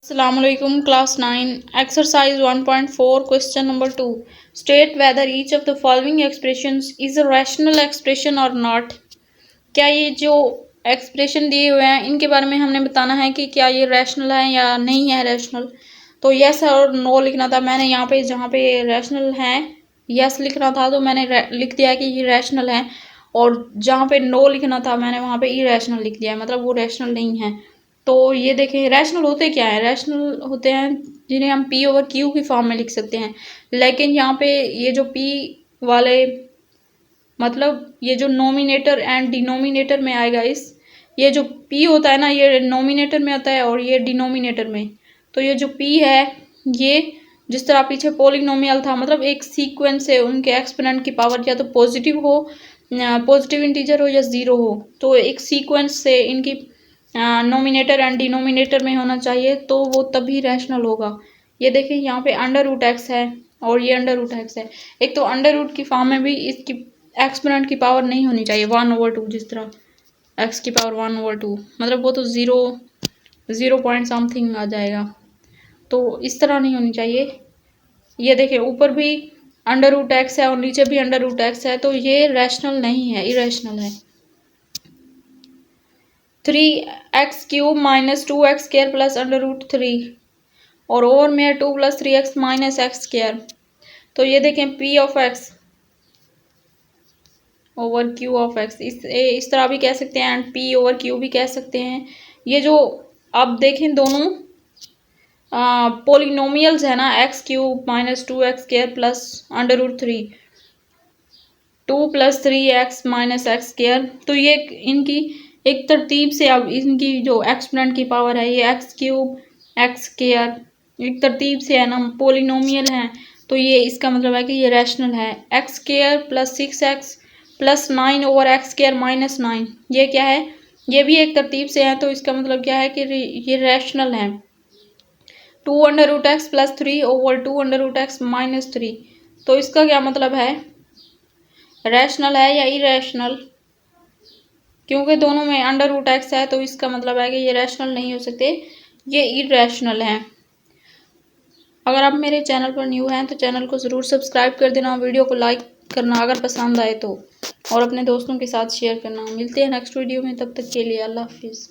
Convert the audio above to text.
Assalamualaikum class 9 exercise 1.4 question number 2 state whether each of the following expressions is a rational expression or not। क्या ये जो expression दिए हुए हैं इनके बारे में हमने बताना है कि क्या ये रैशनल है या नहीं है रैशनल। तो यस और नो लिखना था। मैंने यहाँ पे जहाँ पे रैशनल है यस लिखना था तो मैंने लिख दिया कि ये रैशनल है, और जहाँ पे नो लिखना था मैंने वहाँ पे इरेशनल लिख दिया है, मतलब वो रैशनल नहीं है। तो ये देखें रैशनल होते क्या है, रैशनल होते हैं जिन्हें हम पी ओवर क्यू की फॉर्म में लिख सकते हैं। लेकिन यहाँ पे ये जो पी वाले मतलब ये जो नोमिनेटर एंड डिनोमिनेटर में आएगा, ये जो पी होता है ना ये नोमिनेटर में आता है और ये डिनोमिनेटर में। तो ये जो पी है ये जिस तरह पीछे पोलिनोमियल था, मतलब एक सीक्वेंस है, उनके एक्सपोनेंट की पावर या तो पॉजिटिव हो, पॉजिटिव इंटीजर हो या ज़ीरो हो, तो एक सीक्वेंस से इनकी नोमिनेटर एंड डिनोमिनेटर में होना चाहिए, तो वो तभी रैशनल होगा। ये देखिए यहाँ पे अंडर रूट एक्स है और ये अंडर रूट एक्स है। एक तो अंडर रूट की फॉर्म में भी इसकी एक्सपोनेंट की पावर नहीं होनी चाहिए 1/2, जिस तरह एक्स की पावर 1/2, मतलब वो तो ज़ीरो पॉइंट समथिंग आ जाएगा, तो इस तरह नहीं होनी चाहिए। ये देखिए ऊपर भी अंडर रूट एक्स है और नीचे भी अंडर रूट एक्स है, तो ये रैशनल नहीं है, इरेशनल है। 3x³ minus 2x² plus under root 3 और ओवर में 2 + 3x माइनस x²। तो ये देखें p of x over q of x, इस तरह भी कह सकते हैं एंड p ओवर q भी कह सकते हैं। ये जो अब देखें दोनों पोलिनोमियल्स है ना, x³ minus 2x² plus under root 3 2 + 3x minus x², तो ये इनकी एक तरतीब से अब इनकी जो एक्सपोनेंट की पावर है ये x³ x² एक तरतीब से है ना, पोलिनोमियल है, तो ये इसका मतलब है कि ये रैशनल है। x² plus 6x plus 9 over x² minus 9, ये क्या है, ये भी एक तरतीब से है, तो इसका मतलब क्या है कि ये रैशनल है। 2√x plus 3 over 2√x minus 3, तो इसका क्या मतलब है, रैशनल है या इरेशनल। क्योंकि दोनों में अंडर रूट एक्स है, तो इसका मतलब है कि ये रैशनल नहीं हो सकते, ये इरेशनल है। अगर आप मेरे चैनल पर न्यू हैं तो चैनल को ज़रूर सब्सक्राइब कर देना, वीडियो को लाइक करना अगर पसंद आए तो, और अपने दोस्तों के साथ शेयर करना। मिलते हैं नेक्स्ट वीडियो में, तब तक के लिए अल्लाह हाफिज़।